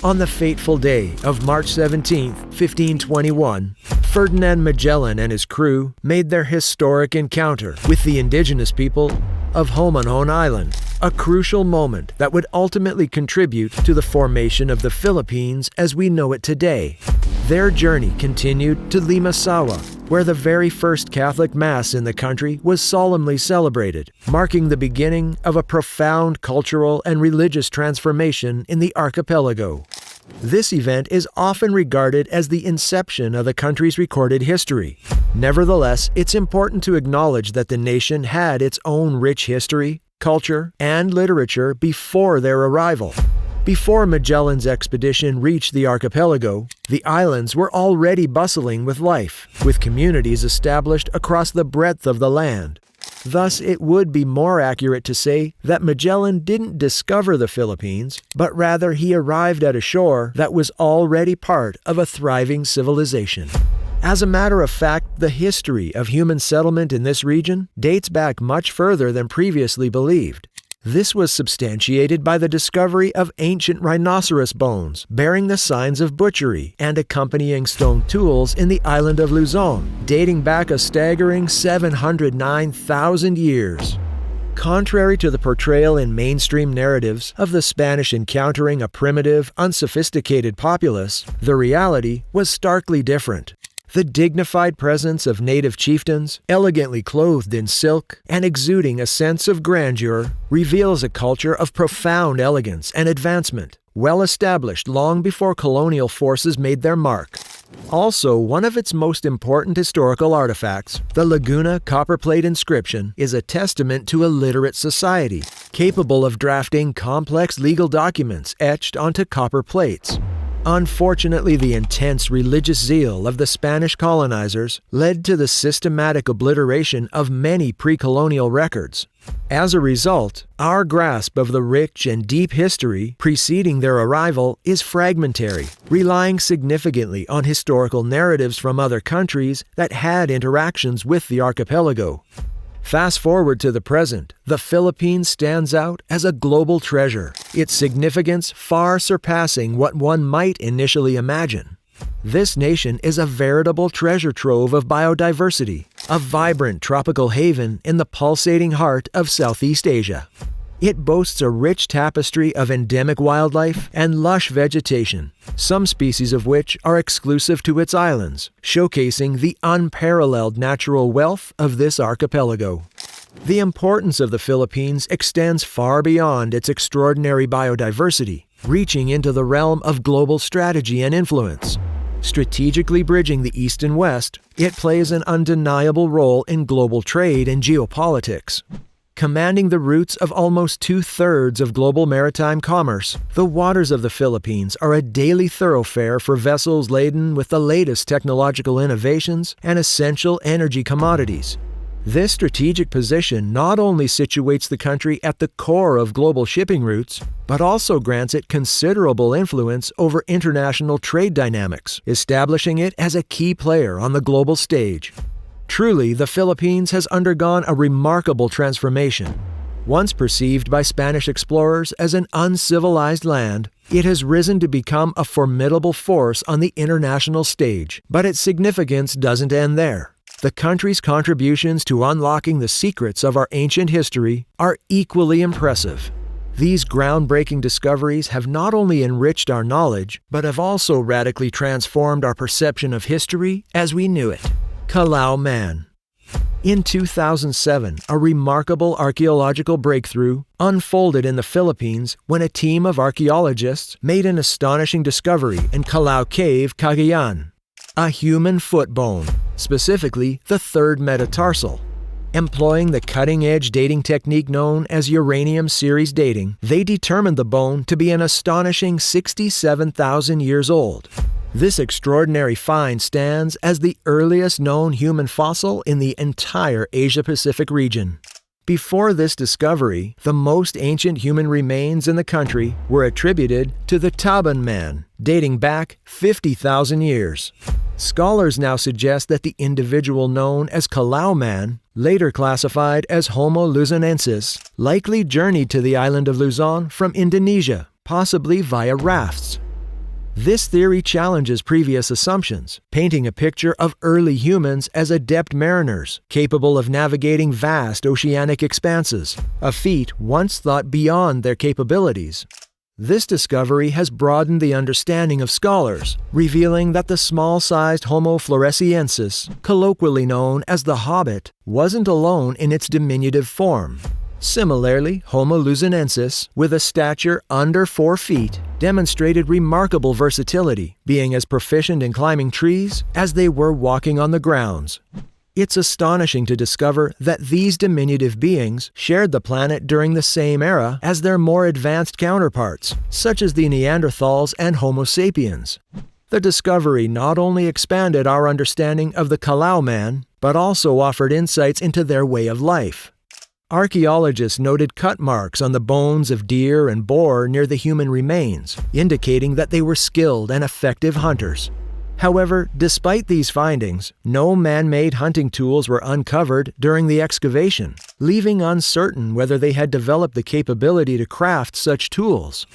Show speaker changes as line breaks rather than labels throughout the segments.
On the fateful day of March 17, 1521, Ferdinand Magellan and his crew made their historic encounter with the indigenous people of Homonhon Island, a crucial moment that would ultimately contribute to the formation of the Philippines as we know it today. Their journey continued to Limasawa, where the very first Catholic Mass in the country was solemnly celebrated, marking the beginning of a profound cultural and religious transformation in the archipelago. This event is often regarded as the inception of the country's recorded history. Nevertheless, it's important to acknowledge that the nation had its own rich history, culture, and literature before their arrival. Before Magellan's expedition reached the archipelago, the islands were already bustling with life, with communities established across the breadth of the land. Thus, it would be more accurate to say that Magellan didn't discover the Philippines, but rather he arrived at a shore that was already part of a thriving civilization. As a matter of fact, the history of human settlement in this region dates back much further than previously believed. This was substantiated by the discovery of ancient rhinoceros bones bearing the signs of butchery and accompanying stone tools in the island of Luzon, dating back a staggering 709,000 years. Contrary to the portrayal in mainstream narratives of the Spanish encountering a primitive, unsophisticated populace, the reality was starkly different. The dignified presence of native chieftains, elegantly clothed in silk and exuding a sense of grandeur, reveals a culture of profound elegance and advancement, well established long before colonial forces made their mark. Also, one of its most important historical artifacts, the Laguna copperplate inscription, is a testament to a literate society, capable of drafting complex legal documents etched onto copper plates. Unfortunately, the intense religious zeal of the Spanish colonizers led to the systematic obliteration of many pre-colonial records. As a result, our grasp of the rich and deep history preceding their arrival is fragmentary, relying significantly on historical narratives from other countries that had interactions with the archipelago. Fast forward to the present, the Philippines stands out as a global treasure, its significance far surpassing what one might initially imagine. This nation is a veritable treasure trove of biodiversity, a vibrant tropical haven in the pulsating heart of Southeast Asia. It boasts a rich tapestry of endemic wildlife and lush vegetation, some species of which are exclusive to its islands, showcasing the unparalleled natural wealth of this archipelago. The importance of the Philippines extends far beyond its extraordinary biodiversity, reaching into the realm of global strategy and influence. Strategically bridging the East and West, it plays an undeniable role in global trade and geopolitics. Commanding the routes of almost 2/3 of global maritime commerce, the waters of the Philippines are a daily thoroughfare for vessels laden with the latest technological innovations and essential energy commodities. This strategic position not only situates the country at the core of global shipping routes, but also grants it considerable influence over international trade dynamics, establishing it as a key player on the global stage. Truly, the Philippines has undergone a remarkable transformation. Once perceived by Spanish explorers as an uncivilized land, it has risen to become a formidable force on the international stage. But its significance doesn't end there. The country's contributions to unlocking the secrets of our ancient history are equally impressive. These groundbreaking discoveries have not only enriched our knowledge, but have also radically transformed our perception of history as we knew it. Calao Man. In 2007, a remarkable archaeological breakthrough unfolded in the Philippines when a team of archaeologists made an astonishing discovery in Calao Cave, Cagayan. A human foot bone, specifically the third metatarsal. Employing the cutting-edge dating technique known as uranium series dating, they determined the bone to be an astonishing 67,000 years old. This extraordinary find stands as the earliest known human fossil in the entire Asia-Pacific region. Before this discovery, the most ancient human remains in the country were attributed to the Taban man, dating back 50,000 years. Scholars now suggest that the individual known as Calao Man, later classified as Homo luzonensis, likely journeyed to the island of Luzon from Indonesia, possibly via rafts. This theory challenges previous assumptions, painting a picture of early humans as adept mariners, capable of navigating vast oceanic expanses, a feat once thought beyond their capabilities. This discovery has broadened the understanding of scholars, revealing that the small-sized Homo floresiensis, colloquially known as the Hobbit, wasn't alone in its diminutive form. Similarly, Homo luzonensis, with a stature under 4 feet, demonstrated remarkable versatility, being as proficient in climbing trees as they were walking on the grounds. It's astonishing to discover that these diminutive beings shared the planet during the same era as their more advanced counterparts, such as the Neanderthals and Homo sapiens. The discovery not only expanded our understanding of the Kalau man, but also offered insights into their way of life. Archaeologists noted cut marks on the bones of deer and boar near the human remains, indicating that they were skilled and effective hunters. However, despite these findings, no man-made hunting tools were uncovered during the excavation, leaving uncertain whether they had developed the capability to craft such tools.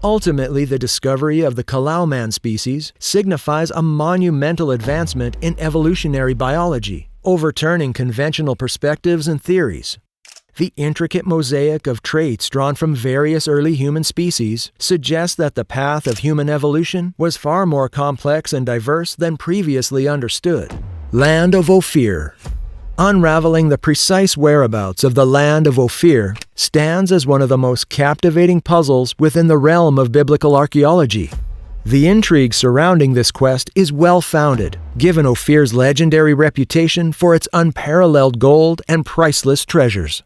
Ultimately, the discovery of the Kalau man species signifies a monumental advancement in evolutionary biology, overturning conventional perspectives and theories. The intricate mosaic of traits drawn from various early human species suggests that the path of human evolution was far more complex and diverse than previously understood. Land of Ofir. Unraveling the precise whereabouts of the land of Ofir stands as one of the most captivating puzzles within the realm of biblical archaeology. The intrigue surrounding this quest is well-founded, given Ofir's legendary reputation for its unparalleled gold and priceless treasures.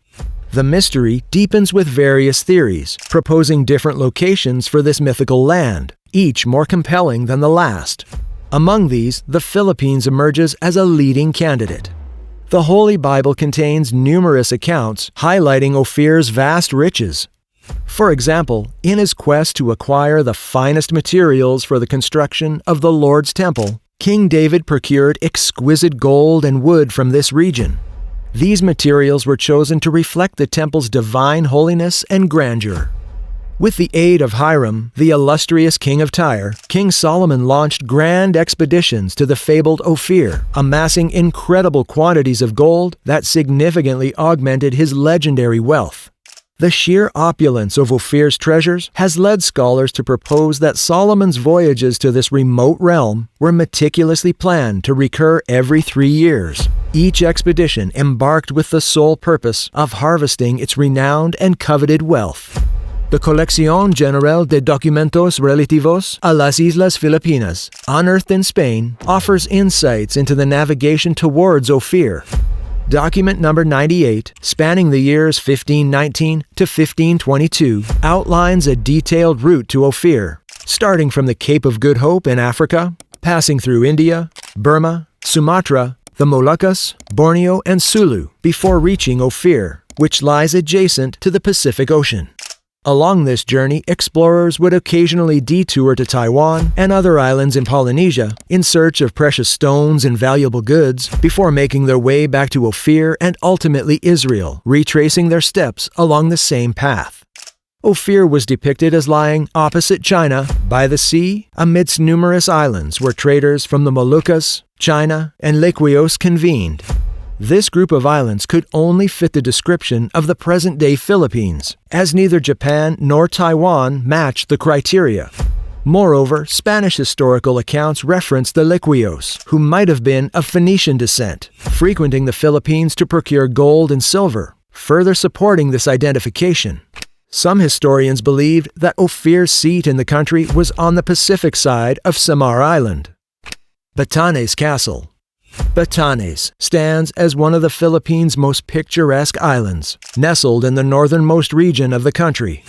The mystery deepens with various theories, proposing different locations for this mythical land, each more compelling than the last. Among these, the Philippines emerges as a leading candidate. The Holy Bible contains numerous accounts highlighting Ofir's vast riches. For example, in his quest to acquire the finest materials for the construction of the Lord's temple, King David procured exquisite gold and wood from this region. These materials were chosen to reflect the temple's divine holiness and grandeur. With the aid of Hiram, the illustrious king of Tyre, King Solomon launched grand expeditions to the fabled Ofir, amassing incredible quantities of gold that significantly augmented his legendary wealth. The sheer opulence of Ofir's treasures has led scholars to propose that Solomon's voyages to this remote realm were meticulously planned to recur every 3 years, each expedition embarked with the sole purpose of harvesting its renowned and coveted wealth. The Colección General de Documentos Relativos a las Islas Filipinas, unearthed in Spain, offers insights into the navigation towards Ofir. Document number 98, spanning the years 1519 to 1522, outlines a detailed route to Ofir, starting from the Cape of Good Hope in Africa, passing through India, Burma, Sumatra, the Moluccas, Borneo, and Sulu, before reaching Ofir, which lies adjacent to the Pacific Ocean. Along this journey, explorers would occasionally detour to Taiwan and other islands in Polynesia in search of precious stones and valuable goods before making their way back to Ofir and ultimately Israel, retracing their steps along the same path. Ofir was depicted as lying opposite China, by the sea, amidst numerous islands where traders from the Moluccas, China, and Lequios convened. This group of islands could only fit the description of the present-day Philippines, as neither Japan nor Taiwan matched the criteria. Moreover, Spanish historical accounts reference the Lequios, who might have been of Phoenician descent, frequenting the Philippines to procure gold and silver, further supporting this identification. Some historians believed that Ofir's seat in the country was on the Pacific side of Samar Island. Basco Castle. Batanes stands as one of the Philippines' most picturesque islands, nestled in the northernmost region of the country.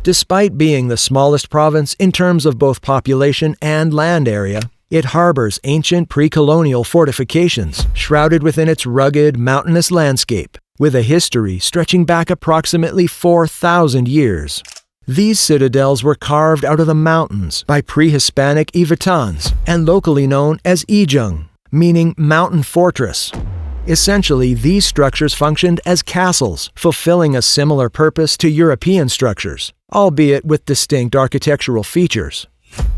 Despite being the smallest province in terms of both population and land area, it harbors ancient pre-colonial fortifications shrouded within its rugged, mountainous landscape, with a history stretching back approximately 4,000 years. These citadels were carved out of the mountains by pre-Hispanic Ivitans and locally known as Ijung, meaning mountain fortress. Essentially, these structures functioned as castles, fulfilling a similar purpose to European structures, albeit with distinct architectural features.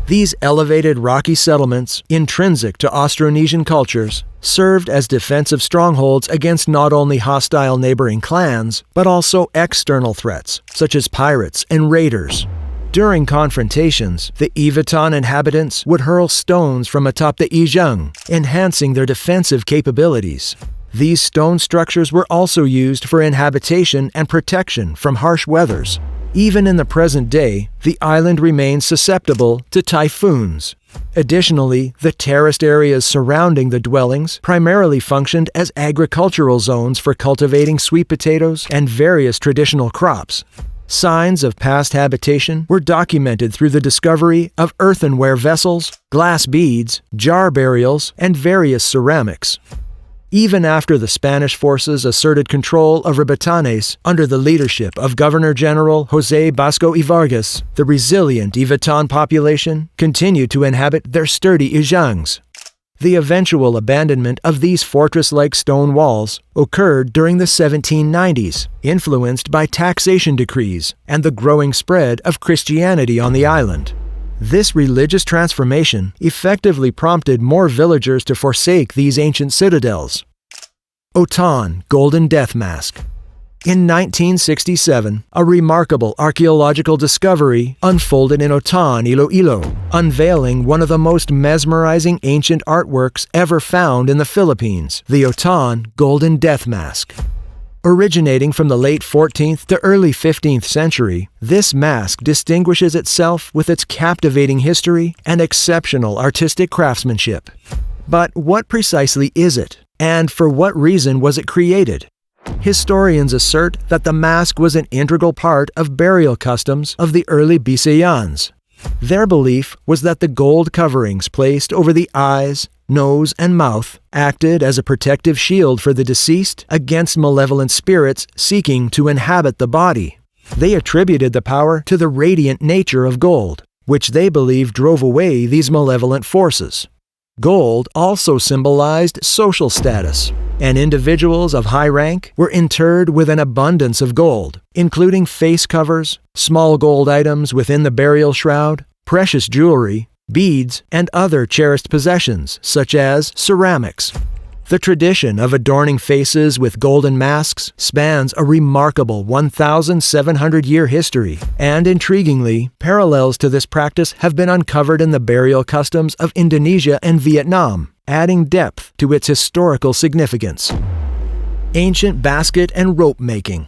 These elevated rocky settlements, intrinsic to Austronesian cultures, served as defensive strongholds against not only hostile neighboring clans, but also external threats, such as pirates and raiders. During confrontations, the Oton inhabitants would hurl stones from atop the Ijang, enhancing their defensive capabilities. These stone structures were also used for inhabitation and protection from harsh weathers. Even in the present day, the island remains susceptible to typhoons. Additionally, the terraced areas surrounding the dwellings primarily functioned as agricultural zones for cultivating sweet potatoes and various traditional crops. Signs of past habitation were documented through the discovery of earthenware vessels, glass beads, jar burials, and various ceramics. Even after the Spanish forces asserted control over Batanes under the leadership of Governor-General José Basco Ivargas, the resilient Oton population continued to inhabit their sturdy ijangs. The eventual abandonment of these fortress-like stone walls occurred during the 1790s, influenced by taxation decrees and the growing spread of Christianity on the island. This religious transformation effectively prompted more villagers to forsake these ancient citadels. Oton Golden Death Mask. In 1967, a remarkable archaeological discovery unfolded in Oton, Iloilo, unveiling one of the most mesmerizing ancient artworks ever found in the Philippines, the Oton Golden Death Mask. Originating from the late 14th to early 15th century, this mask distinguishes itself with its captivating history and exceptional artistic craftsmanship. But what precisely is it, and for what reason was it created? Historians assert that the mask was an integral part of burial customs of the early Bisayans. Their belief was that the gold coverings placed over the eyes, nose, and mouth acted as a protective shield for the deceased against malevolent spirits seeking to inhabit the body. They attributed the power to the radiant nature of gold, which they believed drove away these malevolent forces. Gold also symbolized social status, and individuals of high rank were interred with an abundance of gold, including face covers, small gold items within the burial shroud, precious jewelry, beads, and other cherished possessions, such as ceramics. The tradition of adorning faces with golden masks spans a remarkable 1,700-year history, and intriguingly, parallels to this practice have been uncovered in the burial customs of Indonesia and Vietnam, adding depth to its historical significance. Ancient basket and rope making.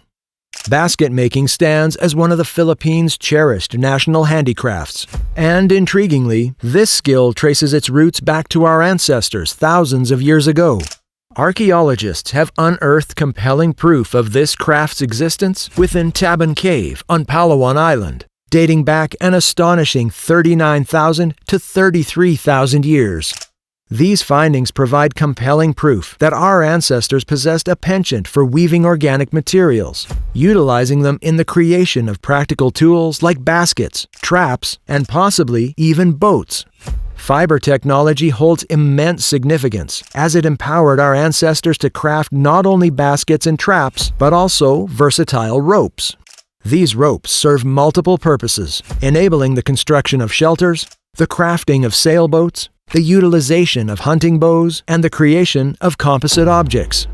Basket making stands as one of the Philippines' cherished national handicrafts, and intriguingly, this skill traces its roots back to our ancestors thousands of years ago. Archaeologists have unearthed compelling proof of this craft's existence within Tabon Cave on Palawan Island, dating back an astonishing 39,000 to 33,000 years. These findings provide compelling proof that our ancestors possessed a penchant for weaving organic materials, utilizing them in the creation of practical tools like baskets, traps, and possibly even boats. Fiber technology holds immense significance, as it empowered our ancestors to craft not only baskets and traps, but also versatile ropes. These ropes serve multiple purposes, enabling the construction of shelters, the crafting of sailboats, the utilization of hunting bows, and the creation of composite objects.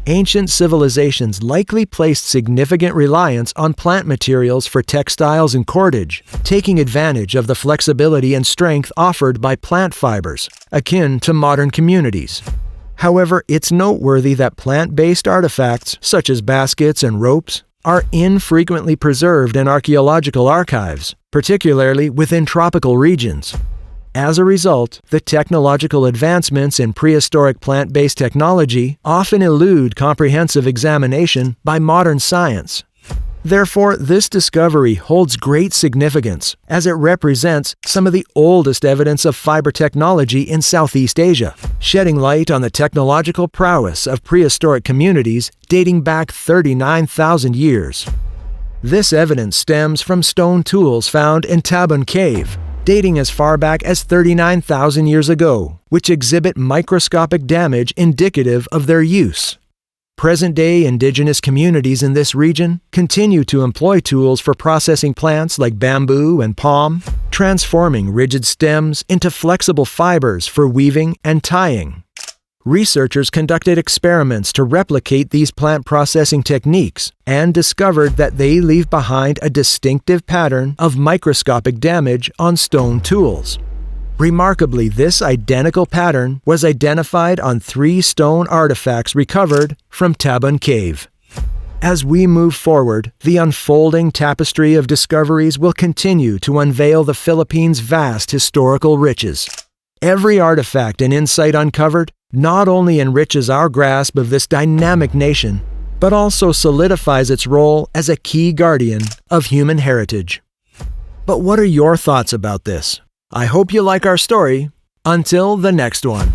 Ancient civilizations likely placed significant reliance on plant materials for textiles and cordage, taking advantage of the flexibility and strength offered by plant fibers, akin to modern communities. However, it's noteworthy that plant-based artifacts, such as baskets and ropes, are infrequently preserved in archaeological archives, particularly within tropical regions. As a result, the technological advancements in prehistoric plant-based technology often elude comprehensive examination by modern science. Therefore, this discovery holds great significance, as it represents some of the oldest evidence of fiber technology in Southeast Asia, shedding light on the technological prowess of prehistoric communities dating back 39,000 years. This evidence stems from stone tools found in Tabon Cave, dating as far back as 39,000 years ago, which exhibit microscopic damage indicative of their use. Present-day indigenous communities in this region continue to employ tools for processing plants like bamboo and palm, transforming rigid stems into flexible fibers for weaving and tying. Researchers conducted experiments to replicate these plant processing techniques and discovered that they leave behind a distinctive pattern of microscopic damage on stone tools. Remarkably, this identical pattern was identified on 3 stone artifacts recovered from Tabon Cave. As we move forward, the unfolding tapestry of discoveries will continue to unveil the Philippines' vast historical riches. Every artifact and insight uncovered not only enriches our grasp of this dynamic nation, but also solidifies its role as a key guardian of human heritage. But what are your thoughts about this? I hope you like our story. Until the next one.